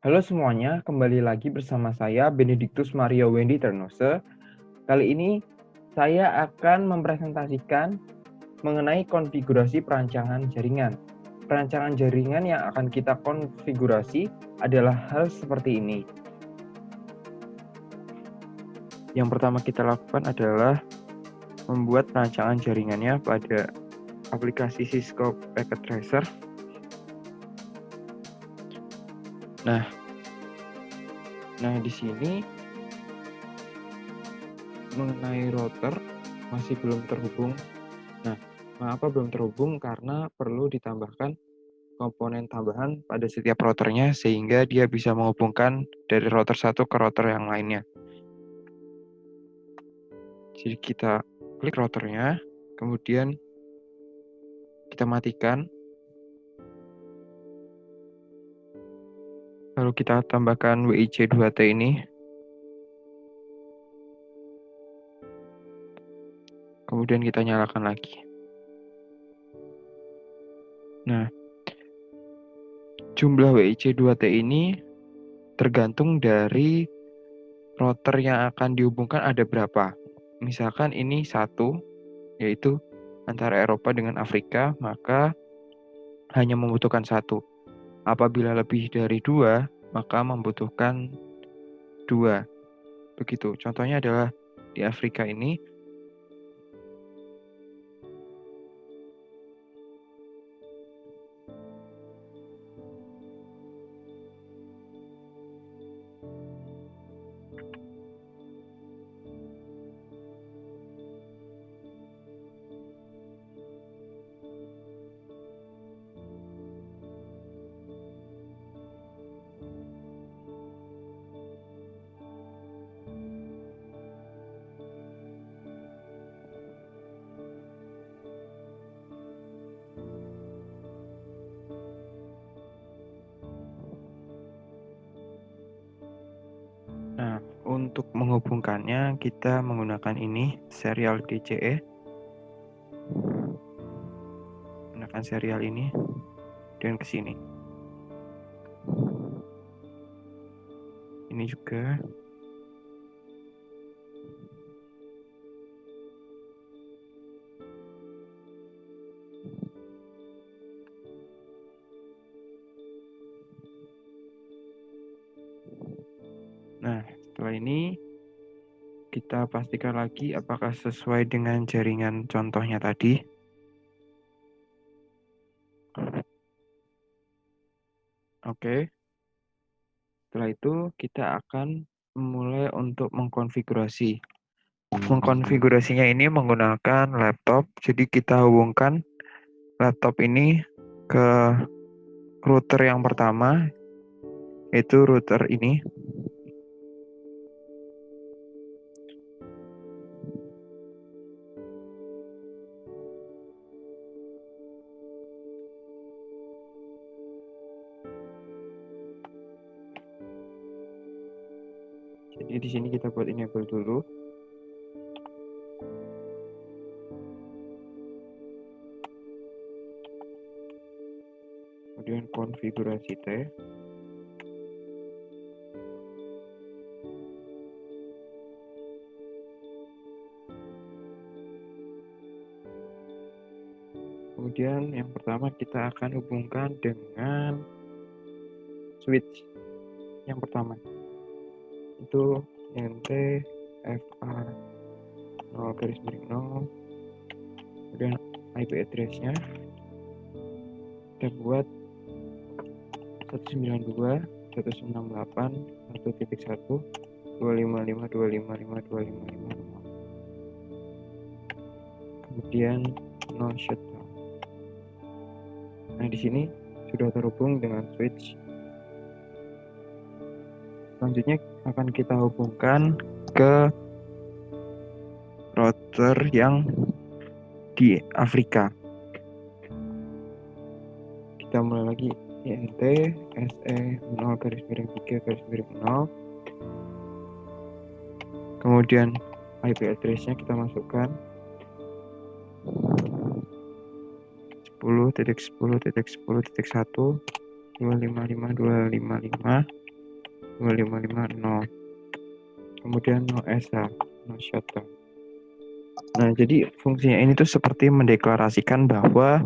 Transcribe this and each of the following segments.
Halo semuanya, kembali lagi bersama saya Benedictus Mario Wendy Ternose. Kali ini saya akan mempresentasikan mengenai konfigurasi perancangan jaringan. Perancangan jaringan yang akan kita konfigurasi adalah hal seperti ini. Yang pertama kita lakukan adalah membuat perancangan jaringannya pada aplikasi Cisco Packet Tracer. Nah, di sini mengenai router masih belum terhubung. Nah, mengapa belum terhubung? Karena perlu ditambahkan komponen tambahan pada setiap routernya sehingga dia bisa menghubungkan dari router satu ke router yang lainnya. Jadi kita klik routernya, kemudian kita matikan. Lalu kita tambahkan WIC2T ini. Kemudian kita nyalakan lagi. Nah, jumlah WIC2T ini tergantung dari router yang akan dihubungkan ada berapa. Misalkan ini satu, yaitu antara Eropa dengan Afrika, maka hanya membutuhkan satu. Apabila lebih dari dua, maka membutuhkan dua. Begitu. Contohnya adalah di Afrika ini, nah, untuk menghubungkannya kita menggunakan ini, serial DCE. Gunakan serial ini dan ke sini. Ini juga. Nah, setelah ini kita pastikan lagi apakah sesuai dengan jaringan contohnya tadi. Oke. Setelah itu kita akan mulai untuk mengkonfigurasi. Mengkonfigurasinya ini menggunakan laptop. Jadi kita hubungkan laptop ini ke router yang pertama, yaitu router ini. Jadi di sini kita buat enable dulu. Kemudian konfigurasi T. Kemudian yang pertama kita akan hubungkan dengan switch yang pertama. Itu NT FA 0/0. Kemudian IP address-nya kita buat 192.168.1.1 255.255.255. Kemudian no shutdown. Nah, di sini sudah terhubung dengan switch. Selanjutnya akan kita hubungkan ke router yang di Afrika. Kita mulai lagi INT SE 0/3/0. Kemudian IP address-nya kita masukkan 10.10.10.1 255.255. 2550. Kemudian no ESA, no shutdown. Nah, jadi fungsinya ini tuh seperti mendeklarasikan bahwa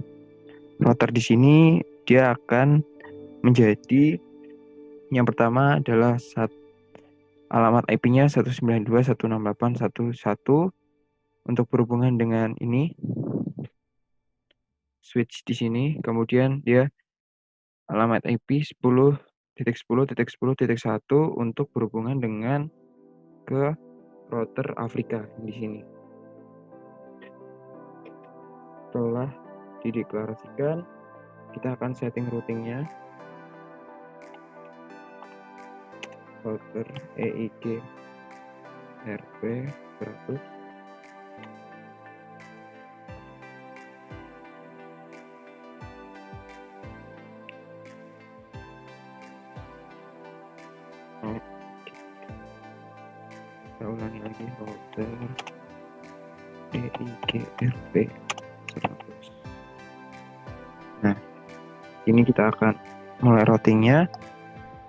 router di sini dia akan menjadi yang pertama adalah alamat IP-nya 192.168.1.1 untuk berhubungan dengan ini switch di sini. Kemudian dia alamat IP 10.10.10.1 untuk berhubungan dengan ke router Afrika di sini. Setelah dideklarasikan, kita akan setting routingnya. Router EIG RP 100. Kita ulangi lagi, router EIG RP 100. Nah, ini kita akan mulai routingnya.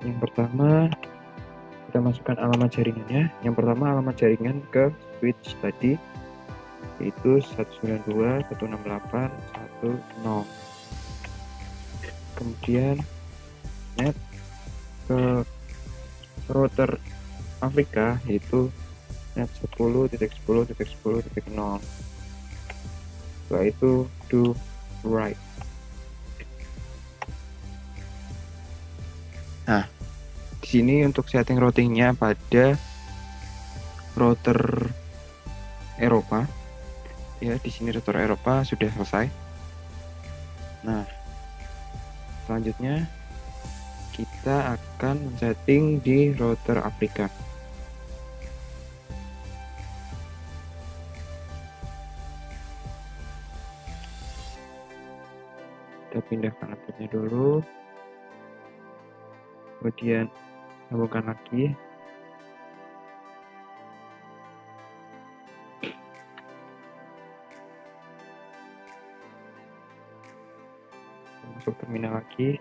Yang pertama, kita masukkan alamat jaringannya. Yang pertama alamat jaringan ke switch tadi, yaitu 192.168.1.0. Kemudian net ke router Afrika, yaitu net 10.10.10.0. Setelah itu do write. Nah, di sini untuk setting routingnya pada router Eropa, ya di sini router Eropa sudah selesai. Nah, selanjutnya kita akan setting di router Afrika. Kita pindahkan outputnya dulu, kemudian sambungkan lagi. Masuk terminal lagi,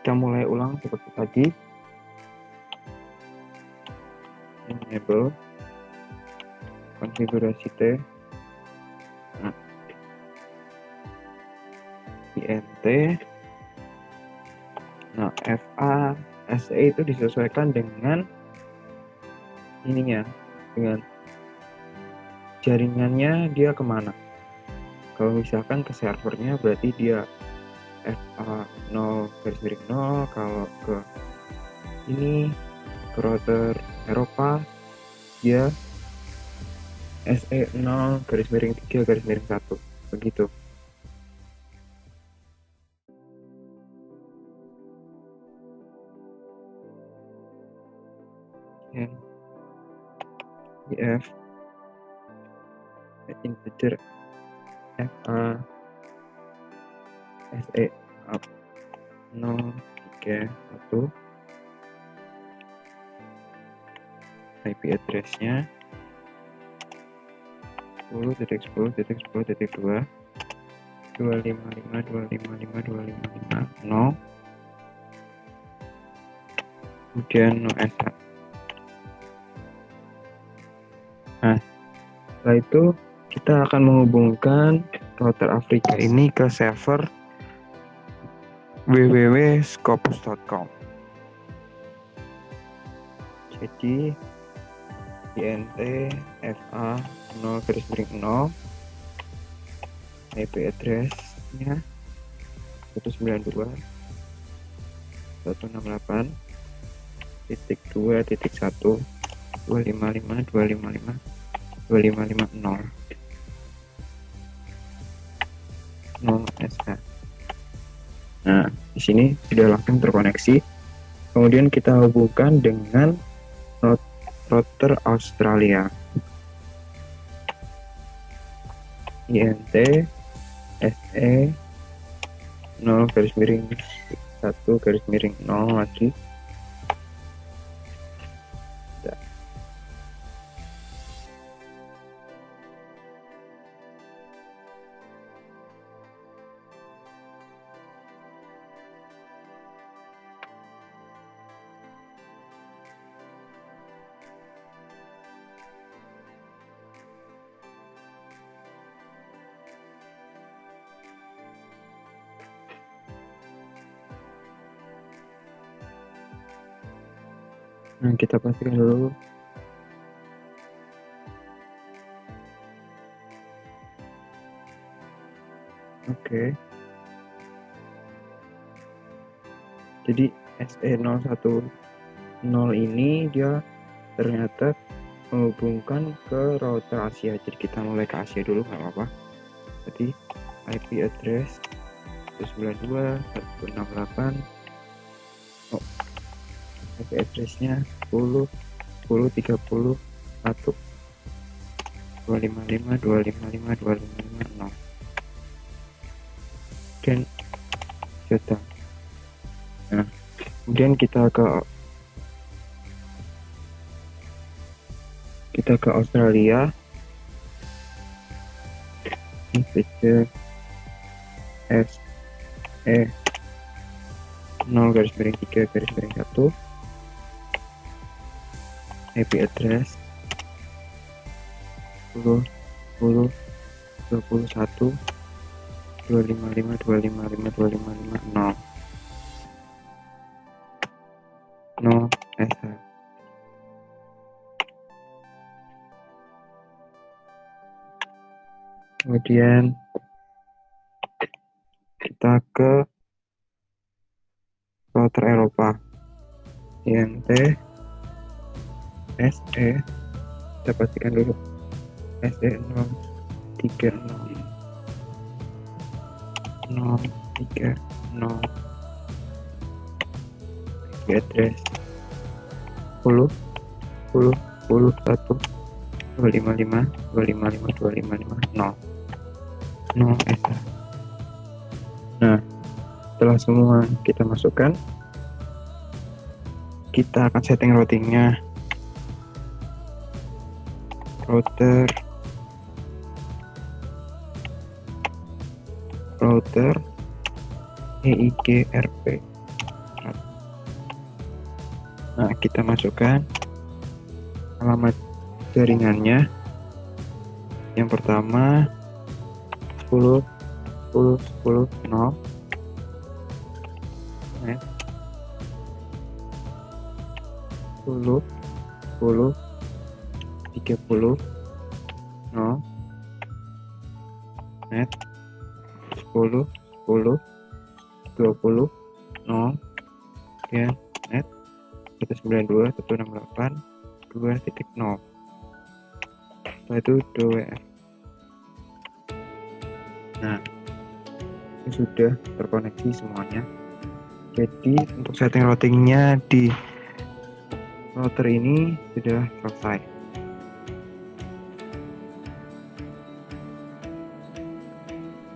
kita mulai ulang seperti tadi. Enable konfigurasi T. Nah, INT. Nah, FA SE itu disesuaikan dengan ininya, dengan jaringannya dia kemana. Kalau misalkan ke servernya berarti dia FA 0/0, kalau ke ini ke router Eropa dia SE 0/3/1 begitu. And IF integer FA SE up 031 IP address-nya 10.10.10.2 255.255.255.0, kemudian no ESA. Nah, setelah itu kita akan menghubungkan router Afrika ini ke server www.scopus.com. Jadi INT FA 0/0 IP address-nya 192.1.255.255.255.0 no SK. Nah, di sini sudah langsung terkoneksi. Kemudian kita hubungkan dengan router Australia. INT SE 0/1/0 lagi. Nah, kita pastikan dulu. Oke. Jadi SE010 ini dia ternyata menghubungkan ke router Asia. Jadi kita mulai ke Asia dulu, nggak apa-apa. Jadi IP address 192.168. Oh, IP addressnya 10 10 30 1 255 255 255 0. Dan shutdown. Nah, kemudian kita ke Australia. Ini feature SE 0-3-1 IP address 10 10 21 255 255 255 0 no SH. Kemudian kita ke router Eropa, INT SE, kita pastikan dulu SE 030 address 10 10 10 1 255 255 255 0 SH. Nah, setelah semua kita masukkan, kita akan setting routingnya. Router EIGRP. Nah, kita masukkan alamat jaringannya. Yang pertama 10 10 10 0 net 10 10 30 0 net 10 10 20 0 ya net 192 168 2.0. Setelah itu DWF. Nah, ini sudah terkoneksi semuanya. Jadi untuk setting routingnya di router ini sudah selesai.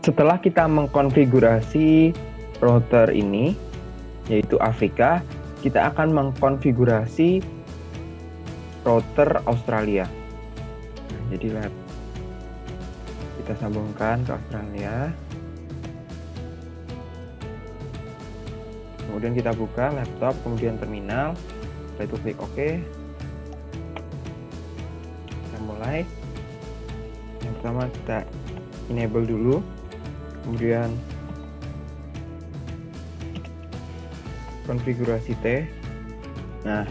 Setelah kita mengkonfigurasi router ini, yaitu Afrika, kita akan mengkonfigurasi router Australia. Nah, jadi kita sambungkan ke Australia. Kemudian kita buka laptop, kemudian terminal. Setelah itu klik OK. Kita mulai. Yang pertama kita enable dulu. Kemudian konfigurasi T. Nah,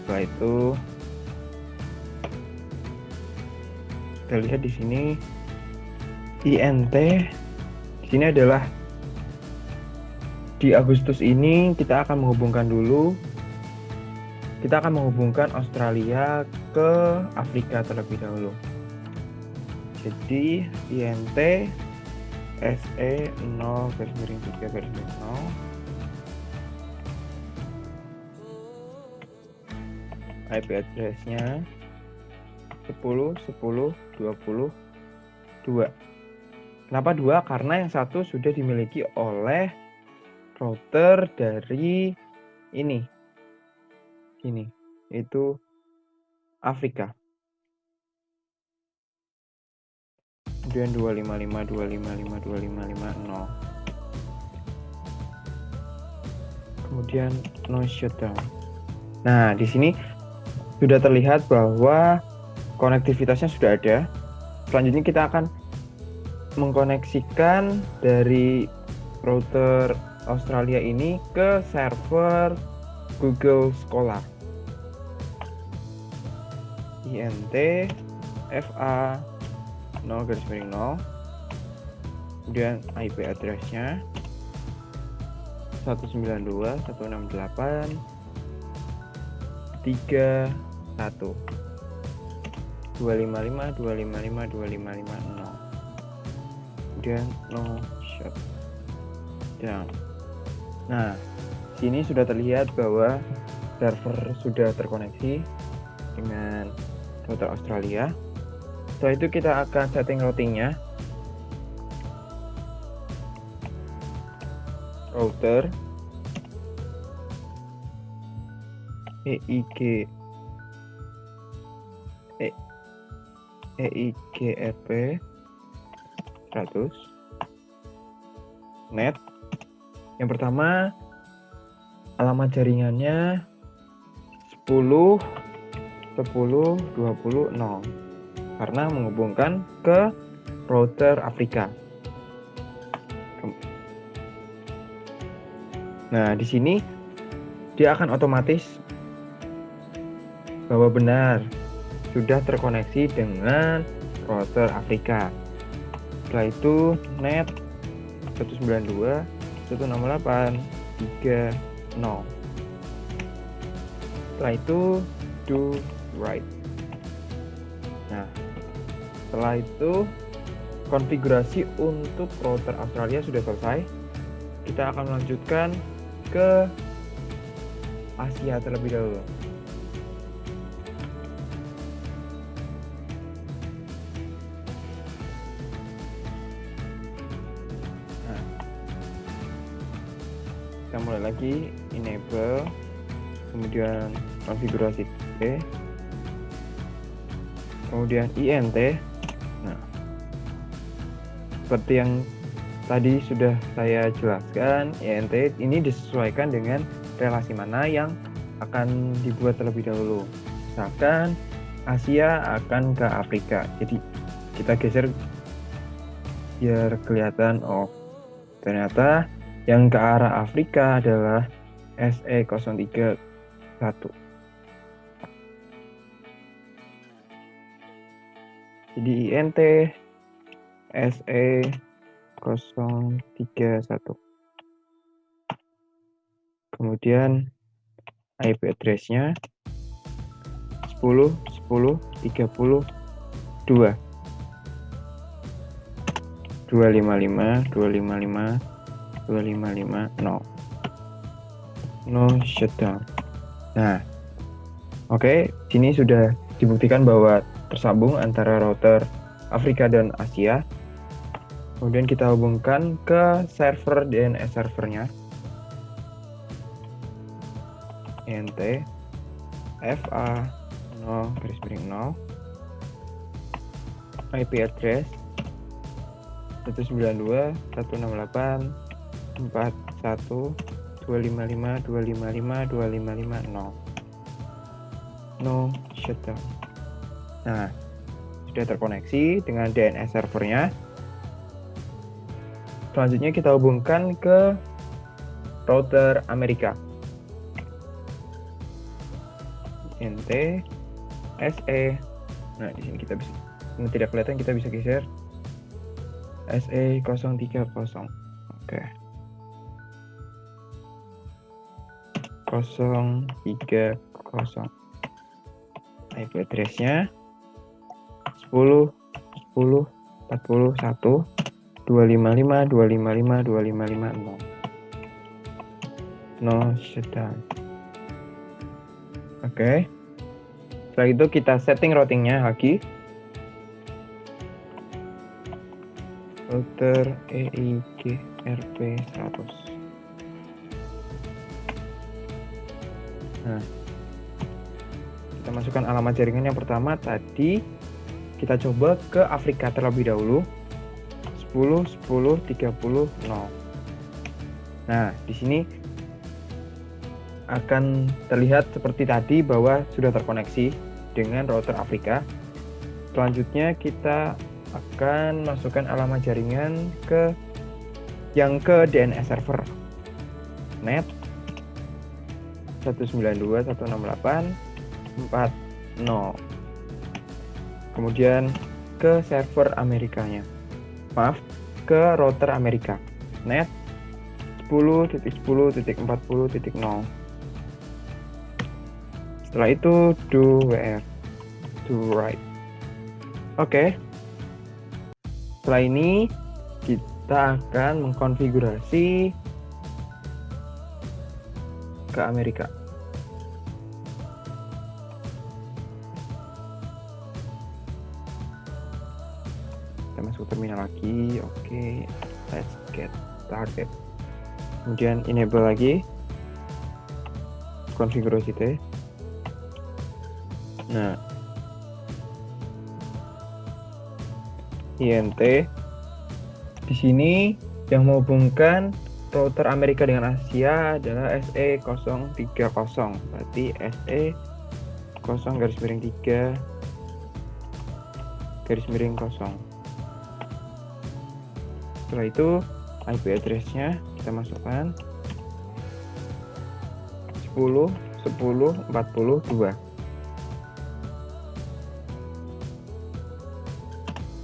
setelah itu kita lihat di sini INT. Di sini adalah di Agustus ini kita akan menghubungkan dulu. Kita akan menghubungkan Australia ke Afrika terlebih dahulu. Jadi INT SE 0-3-0 IP address-nya 10 10 20 2. Kenapa 2? Karena yang satu sudah dimiliki oleh router dari ini, yaitu Afrika. Kemudian 255 255 255 0. Kemudian no shutdown. Nah, di sini sudah terlihat bahwa konektivitasnya sudah ada. Selanjutnya kita akan mengkoneksikan dari router Australia ini ke server Google Scholar. INT FA 0/0, kemudian IP address-nya 192.168.3.1 255.255.255.0, kemudian no shutdown. Nah, sini sudah terlihat bahwa server sudah terkoneksi dengan router Australia. Setelah itu kita akan setting routingnya. Router EIGRP 100 net. Yang pertama, alamat jaringannya 10.10.20.0 karena menghubungkan ke router Afrika. Nah, di sini dia akan otomatis bahwa benar sudah terkoneksi dengan router Afrika. Setelah itu net 192.168.3.0. Setelah itu do right. Nah, setelah itu konfigurasi untuk router Australia sudah selesai. Kita akan melanjutkan ke Asia terlebih dahulu. Nah, kita mulai lagi, enable, kemudian konfigurasi T, kemudian INT. Nah, seperti yang tadi sudah saya jelaskan, INT ini disesuaikan dengan relasi mana yang akan dibuat terlebih dahulu. Misalkan Asia akan ke Afrika, jadi kita geser biar kelihatan, oh ternyata yang ke arah Afrika adalah SE031. Jadi INT SE031. Kemudian IP address-nya 10.10.30.2 255.255.255.0 no shutdown. Nah, oke, sini sudah dibuktikan bahwa tersambung antara router Afrika dan Asia. Kemudian kita hubungkan ke server DNS servernya. INT FA 0/0, IP address 192.168.4.1.255.255.255.0 no shutdown. Nah, sudah terkoneksi dengan DNS servernya. Selanjutnya kita hubungkan ke router Amerika. INT SE. Nah, di sini kita bisa, ini tidak kelihatan, kita bisa geser SE030. Oke. 030. IP address-nya 10.10.41.255.255.255.0 no shutdown. Oke. Setelah itu kita setting routingnya lagi. Router EIGRP 100. Nah, kita masukkan alamat jaringan yang pertama tadi. Kita coba ke Afrika terlebih dahulu. 10.10.30.0. Nah, di sini akan terlihat seperti tadi bahwa sudah terkoneksi dengan router Afrika. Selanjutnya kita akan masukkan alamat jaringan ke DNS server. Net 192.168.4.0. Kemudian ke server Amerikanya. Maaf, ke router Amerika. Net 10.10.40.0. Setelah itu do wr, do write. Oke. Setelah ini kita akan mengkonfigurasi ke Amerika. Kita masuk terminal lagi. Oke, let's get started. Kemudian enable lagi konfigurasi T. Nah, INT di sini yang menghubungkan router Amerika dengan Asia adalah SE030, berarti SE0-3 /0. Setelah itu IP address-nya kita masukkan 10.10.42.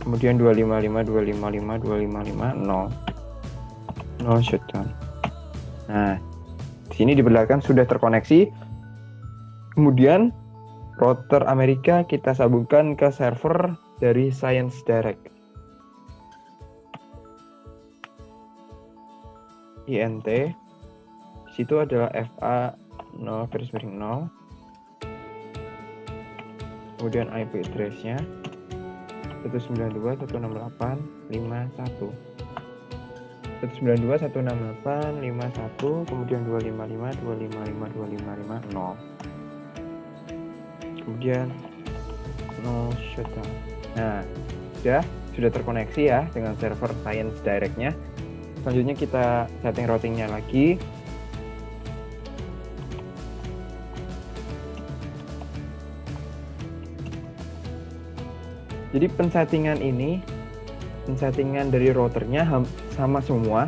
Kemudian 255.255.255.0 shutdown. Nah, di sini diperlihatkan sudah terkoneksi. Kemudian router Amerika kita sambungkan ke server dari Science Direct. INT di situ adalah FA 0/0. Kemudian IP address-nya 192.168.51. 192.168.51, kemudian 255.255.255.0. Kemudian 0 shutdown. Nah, sudah terkoneksi ya dengan server Science Direct-nya. Selanjutnya kita setting routing-nya lagi. Jadi pensettingan dari routernya sama semua,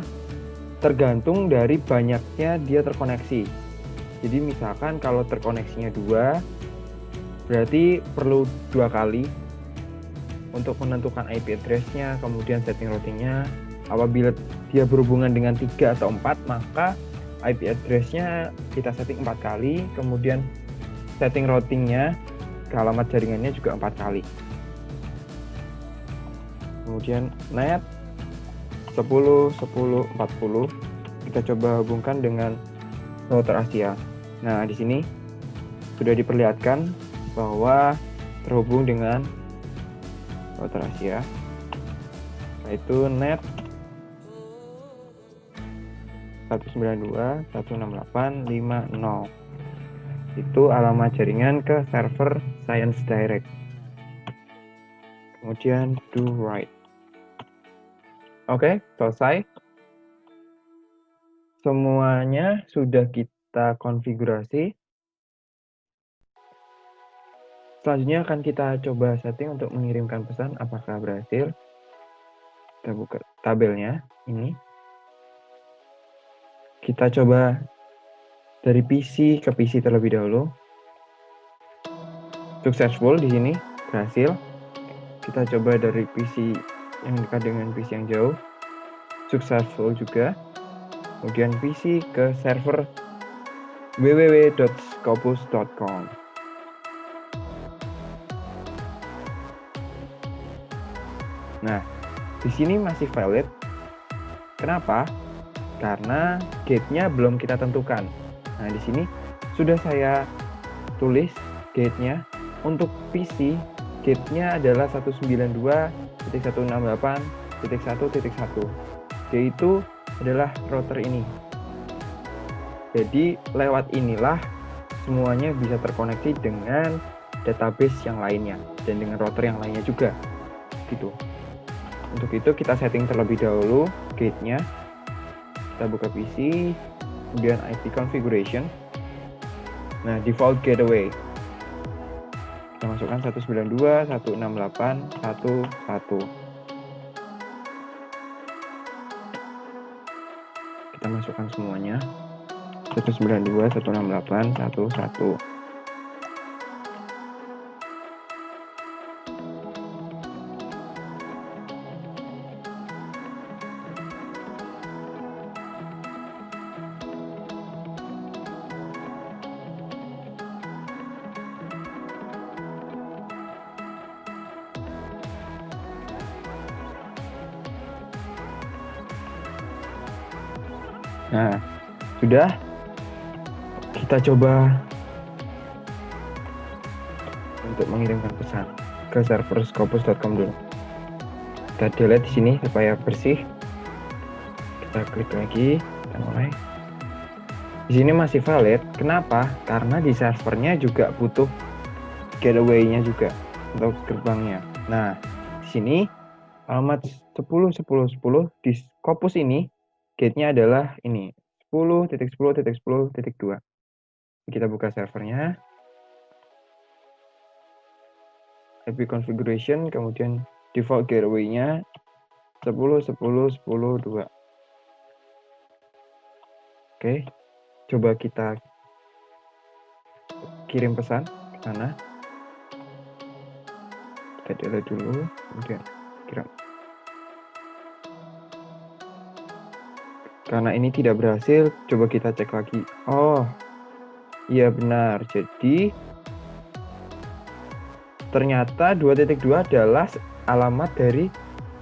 tergantung dari banyaknya dia terkoneksi. Jadi misalkan kalau terkoneksinya 2, berarti perlu 2 kali untuk menentukan IP address-nya, kemudian setting routing-nya. Apabila dia berhubungan dengan 3 atau 4, maka IP address-nya kita setting 4 kali, kemudian setting routing-nya ke alamat jaringannya juga 4 kali. Kemudian net 10.10.40 kita coba hubungkan dengan router Asia. Nah, di sini sudah diperlihatkan bahwa terhubung dengan router Asia, yaitu net 192.168.50. Itu alamat jaringan ke server Science Direct. Kemudian do write. Oke, selesai. Semuanya sudah kita konfigurasi. Selanjutnya akan kita coba setting untuk mengirimkan pesan apakah berhasil. Kita buka tabelnya ini. Kita coba dari PC ke PC terlebih dahulu. Successful di sini, berhasil. Kita coba dari PC yang dekat dengan PC yang jauh. Successful juga. Kemudian PC ke server www.scopus.com. Nah, di sini masih valid. Kenapa? Karena gate-nya belum kita tentukan. Nah, di sini sudah saya tulis gate-nya. Untuk PC, gate-nya adalah 192.168.1.1, yaitu adalah router ini. Jadi lewat inilah semuanya bisa terkoneksi dengan database yang lainnya dan dengan router yang lainnya juga. Gitu. Untuk itu kita setting terlebih dahulu gate-nya. Kita buka PC, kemudian IP configuration. Nah, default gateway. Kita masukkan 192.168.1.1. Kita masukkan semuanya. 192.168.1.1. Nah, sudah. Kita coba untuk mengirimkan pesan ke server scopus.com dulu. Kita delete di sini supaya bersih. Kita klik lagi, kita mulai. Di sini masih valid. Kenapa? Karena di servernya juga butuh gateway-nya juga untuk gerbangnya. Nah, di sini alamat 10.10.10 di Scopus ini gate-nya adalah ini 10.10.10.2. Kita buka servernya, IP configuration, kemudian default gateway-nya 10.10.10.2. Oke, coba kita kirim pesan ke sana. Kita delete dulu, kemudian kirim. Karena ini tidak berhasil, coba kita cek lagi. Oh, iya benar. Jadi ternyata 2.2 adalah alamat dari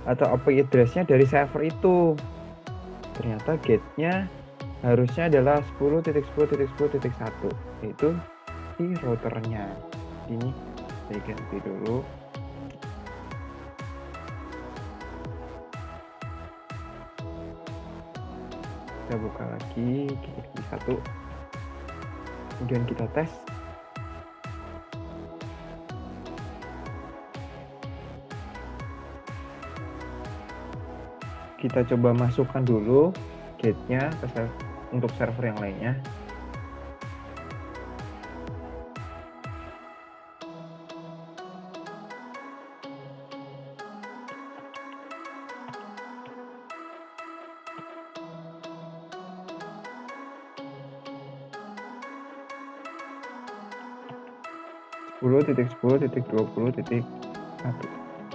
atau IP address-nya dari server itu. Ternyata gate-nya harusnya adalah 10.10.10.1, yaitu di routernya. Ini saya ganti dulu. Kita buka lagi, klik di 1. Kemudian kita tes. Kita coba masukkan dulu gate-nya untuk server yang lainnya.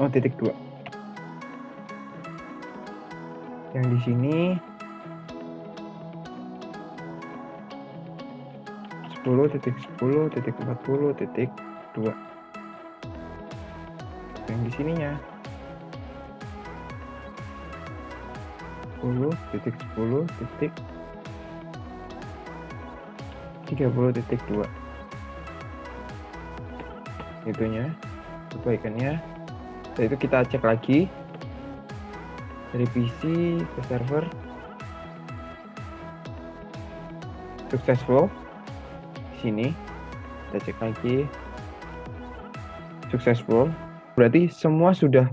titik 2. Yang di sini 10.10.40.2. Yang di sininya 10.10.30.2. Itunya perbaikannya. Setelah itu kita cek lagi dari PC ke server, successful. Di sini kita cek lagi, successful. Berarti semua sudah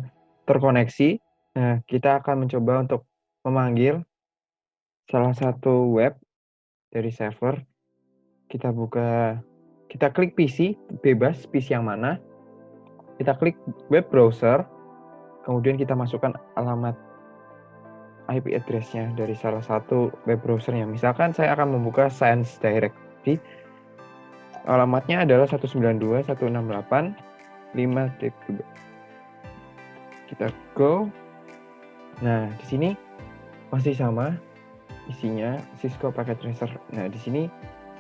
terkoneksi. Nah, kita akan mencoba untuk memanggil salah satu web dari server. Kita buka, kita klik PC, bebas PC yang mana. Kita klik web browser, kemudian kita masukkan alamat IP address-nya dari salah satu web browsernya. Misalkan saya akan membuka Science Direct. Jadi, alamatnya adalah 192.168.5.2. Kita go. Nah, di sini masih sama isinya Cisco Packet Tracer. Nah, di sini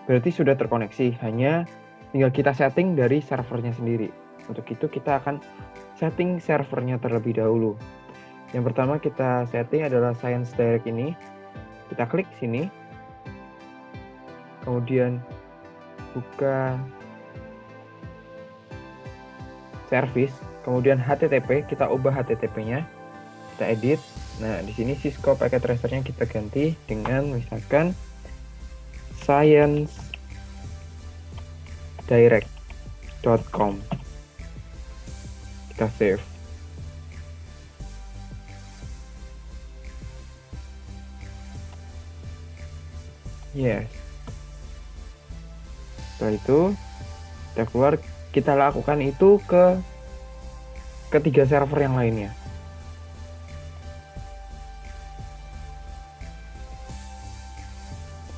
berarti sudah terkoneksi, hanya tinggal kita setting dari servernya sendiri. Untuk itu kita akan setting servernya terlebih dahulu. Yang pertama kita setting adalah Science Direct ini. Kita klik sini. Kemudian buka service, kemudian HTTP, kita ubah HTTP-nya. Kita edit. Nah, di sini Cisco Packet Tracer-nya kita ganti dengan misalkan sciencedirect.com. Kita save. Yes. Setelah itu kita keluar, kita lakukan itu ke ketiga server yang lainnya.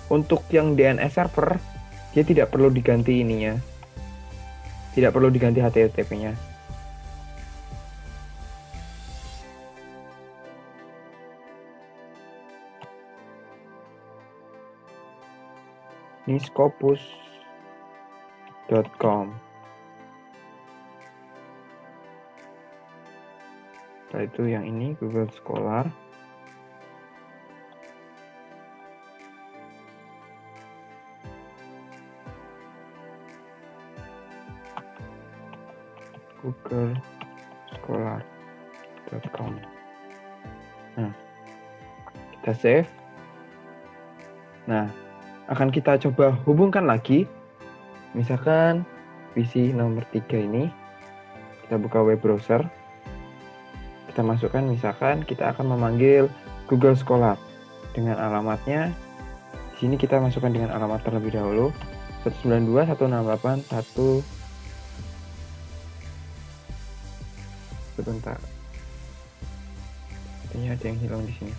untuk yang DNS server, dia tidak perlu diganti ininya. Tidak perlu diganti HTTP-nya. Ini scopus.com. Setelah itu yang ini Google Scholar. googlescholar.com. Nah, kita save. Nah, akan kita coba hubungkan lagi. Misalkan PC nomor 3 ini, kita buka web browser. Kita masukkan, misalkan kita akan memanggil Google Scholar dengan alamatnya. Di sini kita masukkan dengan alamat terlebih dahulu 192.168.1. Sebentar. Ini ada yang hilang di sini.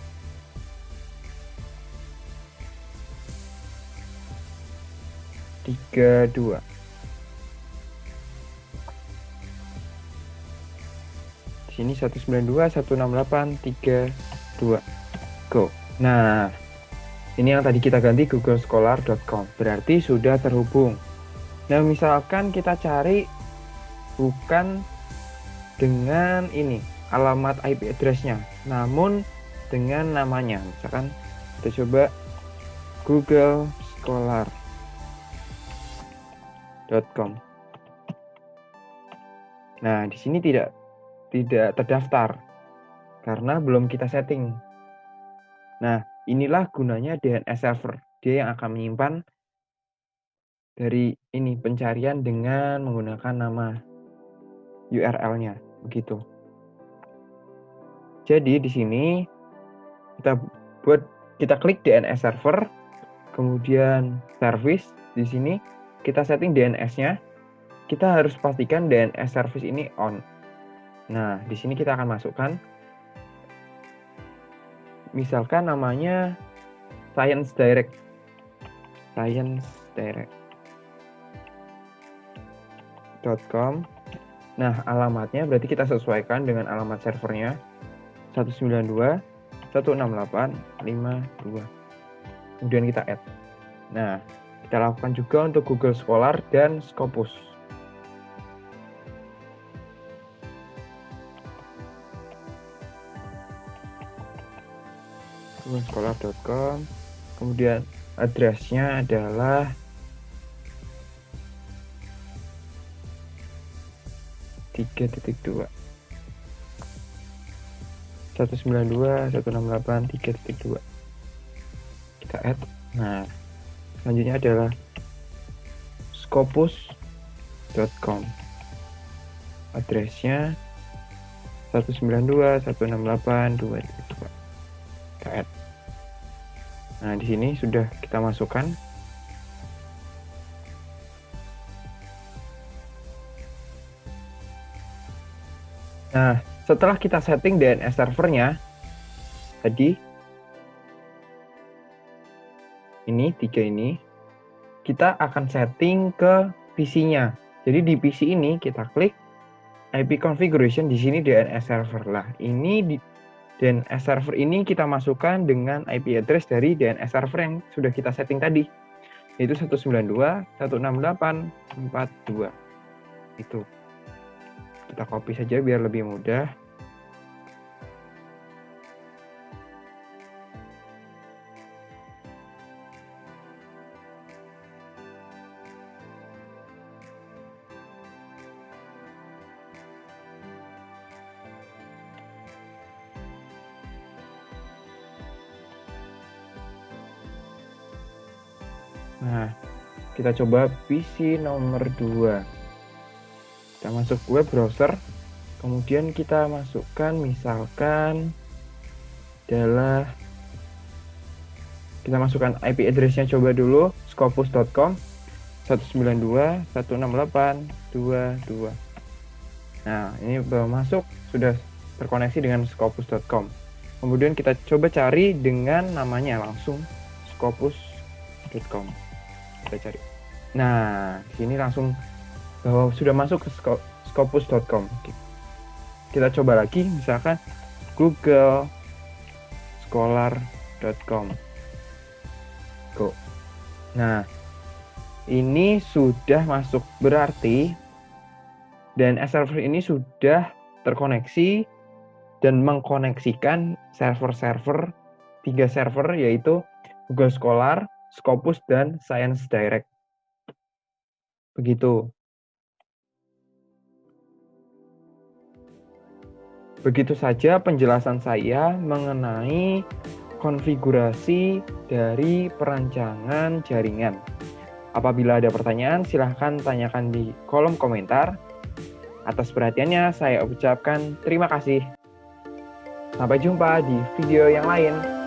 Dua. Di sini 192.168.3.2. Go. Nah, ini yang tadi kita ganti googlescholar.com. Berarti sudah terhubung. Nah, misalkan kita cari bukan dengan ini alamat IP address-nya, namun dengan namanya. Misalkan kita coba googlescholar.com. Nah, di sini tidak terdaftar karena belum kita setting. Nah, inilah gunanya DNS server. Dia yang akan menyimpan dari ini pencarian dengan menggunakan nama URL-nya, begitu. Jadi di sini kita klik DNS server, kemudian service. Di sini kita setting DNS-nya. Kita harus pastikan DNS service ini on. Nah, di sini kita akan masukkan, misalkan namanya sciencedirect.com. Nah, alamatnya berarti kita sesuaikan dengan alamat servernya 192.168.5.2. Kemudian kita add. Nah, kita lakukan juga untuk Google Scholar dan Scopus. googlescholar.com. Kemudian address-nya adalah 3.2. 192.168.3.2. Kita add. Nah, selanjutnya adalah scopus.com. Address-nya 192.168.2.2. Kita add. Nah, di sini sudah kita masukkan. Nah, setelah kita setting DNS servernya tadi, ini 3 ini, kita akan setting ke PC-nya. Jadi di PC ini kita klik IP configuration, di sini DNS server. Lah, ini di DNS server ini kita masukkan dengan IP address dari DNS server yang sudah kita setting tadi, yaitu 192.168.4.2. Itu. Kita copy saja biar lebih mudah. Nah, kita coba PC nomor 2. Kita masuk web browser, kemudian kita masukkan, misalkan adalah, kita masukkan IP address-nya coba dulu, scopus.com 192.168.2.2. Nah, ini belum masuk, sudah terkoneksi dengan scopus.com. Kemudian kita coba cari dengan namanya langsung, scopus scopus.com. Kita cari. Nah, di sini langsung bahwa sudah masuk ke scopus.com. Kita coba lagi, misalkan Google Scholar.com. Go. Nah, ini sudah masuk, berarti DNS server ini sudah terkoneksi dan mengkoneksikan server-server, 3 server, yaitu Google Scholar, Scopus, dan Science Direct. Begitu. Begitu saja penjelasan saya mengenai konfigurasi dari perancangan jaringan. Apabila ada pertanyaan, silahkan tanyakan di kolom komentar. Atas perhatiannya, saya ucapkan terima kasih. Sampai jumpa di video yang lain.